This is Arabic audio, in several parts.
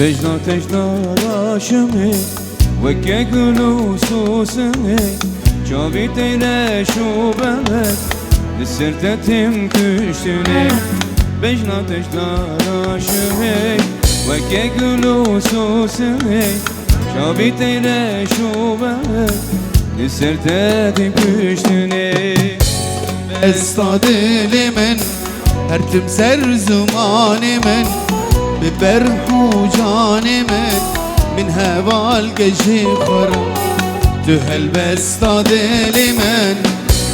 بجنا تجنا راشمي وكي قلو سوسمي شابي تيلا شوبمك لسرت تم كشتني بجنا تجنا راشمي وكي قلو سوسمي شابي تيلا شوبمك لسرت تم كشتني استادلي من هرتم سر زماني من ببرحو جاني من هوا القجي خرا تهل بستادلي من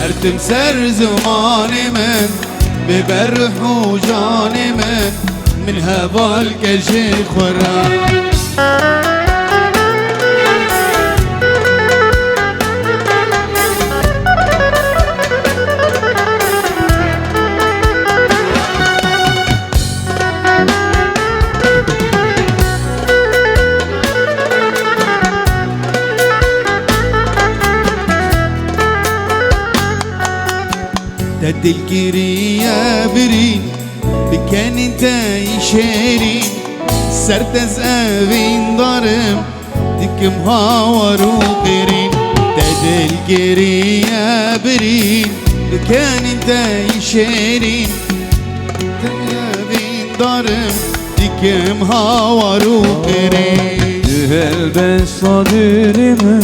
هرتم سر زماني من ببرحو جاني من هوا القجي خرا تدي القرية برين بكان انت يشيرين سرتز أبين ضرم دكم هاور وقرين تدي القرية برين بكان انت يشيرين أبين ضرم دكم هاور وقرين تهل بس صدري من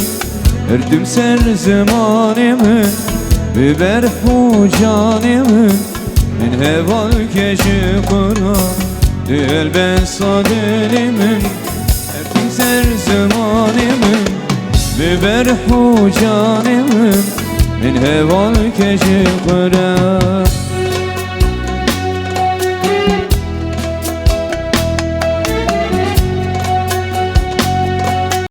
اردم سر زماني من ببرحو جاني من هوا الكشي قرا دل بن صدري من اردم سر زماني من ببرحو جاني من هوا الكشي قرا